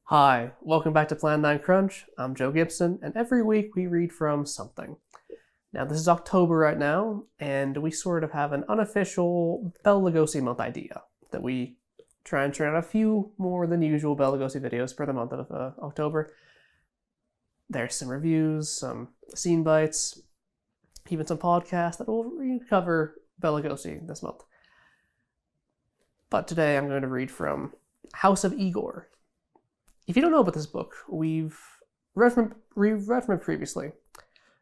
Hi, welcome back to Plan 9 Crunch. I'm Joe Gibson, and every week we read from something. Now, this is October right now, and we sort of have an unofficial Bela Lugosi month idea that we try and churn out a few more than usual Bela Lugosi videos for the month of October. There's some reviews, some scene bites, even some podcasts that will cover Bela Lugosi this month. But today I'm going to read from House of Ygor. If you don't know about this book, we've read from it previously,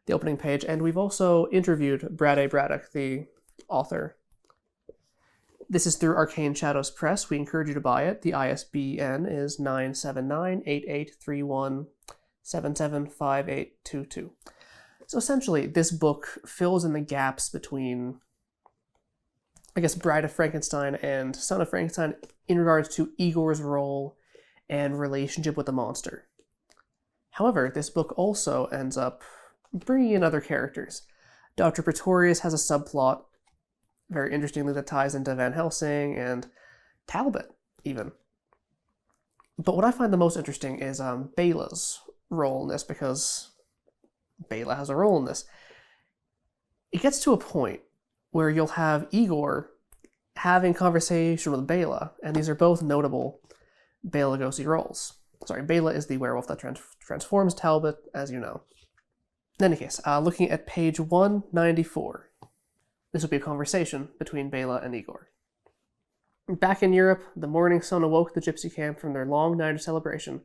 the opening page, and we've also interviewed Braddock, the author. This is through Arcane Shadows Press. We encourage you to buy it. The ISBN is 979-8831-775822. So essentially, this book fills in the gaps between, Bride of Frankenstein and Son of Frankenstein in regards to Igor's role and relationship with the monster. However, this book also ends up bringing in other characters. Dr. Pretorius has a subplot, very interestingly, that ties into Van Helsing and Talbot, even. But what I find the most interesting is Bela's role in this, because Bela has a role in this. It gets to a point where you'll have Ygor having conversation with Bela, and these are both notable Bela Lugosi roles. Sorry, Bela is the werewolf that transforms Talbot, as you know. In any case, looking at page 194, this will be a conversation between Bela and Ygor. Back in Europe, the morning sun awoke the gypsy camp from their long night of celebration.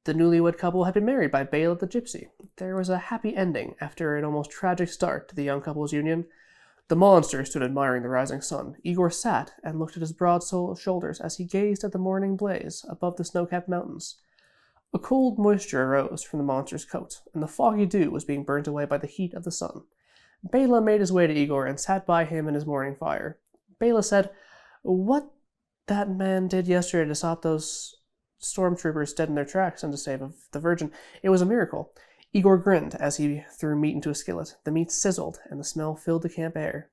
The newlywed couple had been married by Bela the gypsy. There was a happy ending after an almost tragic start to the young couple's union. The monster stood admiring the rising sun. Ygor sat and looked at his broad shoulders as he gazed at the morning blaze above the snow-capped mountains. A cold moisture arose from the monster's coat, and the foggy dew was being burnt away by the heat of the sun. Bela made his way to Ygor and sat by him in his morning fire. Bela said, "What that man did yesterday to stop those stormtroopers dead in their tracks and to save the Virgin, it was a miracle." Ygor grinned as he threw meat into a skillet. The meat sizzled, and the smell filled the camp air.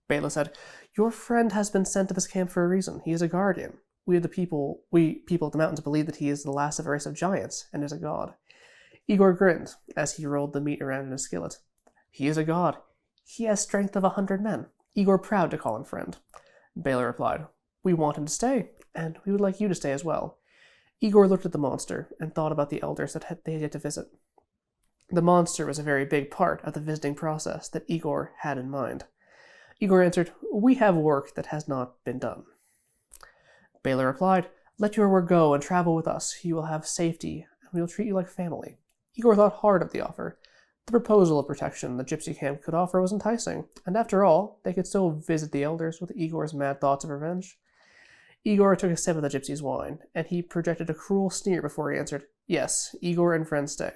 Bela said, "Your friend has been sent to this camp for a reason. He is a guardian. We people of the mountains believe that he is the last of a race of giants, and is a god." Ygor grinned as he rolled the meat around in a skillet. "He is a god. He has strength of 100 men." Ygor proud to call him friend. Bela replied, "We want him to stay, and we would like you to stay as well." Ygor looked at the monster and thought about the elders that they had yet to visit. The monster was a very big part of the visiting process that Ygor had in mind. Ygor answered, "We have work that has not been done." Bela replied, "Let your work go and travel with us. You will have safety, and we will treat you like family." Ygor thought hard of the offer. The proposal of protection the gypsy camp could offer was enticing, and after all, they could still visit the elders with Igor's mad thoughts of revenge. Ygor took a sip of the gypsy's wine, and he projected a cruel sneer before he answered, "Yes, Ygor and friend stay."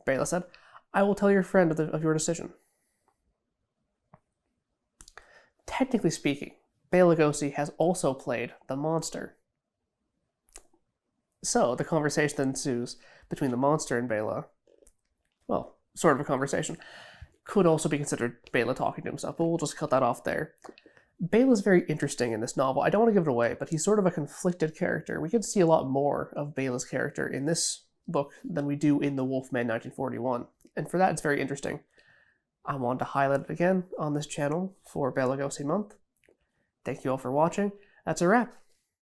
Bela said, "I will tell your friend of your decision." Technically speaking, Bela Lugosi has also played the monster. So, the conversation ensues between the monster and Bela. Well, sort of a conversation. Could also be considered Bela talking to himself, but we'll just cut that off there. Bela's very interesting in this novel. I don't want to give it away, but he's sort of a conflicted character. We could see a lot more of Bela's character in this book than we do in The Wolfman 1941, and for that it's very interesting. I wanted to highlight it again on this channel for Bela Lugosi month. Thank you all for watching. That's a wrap.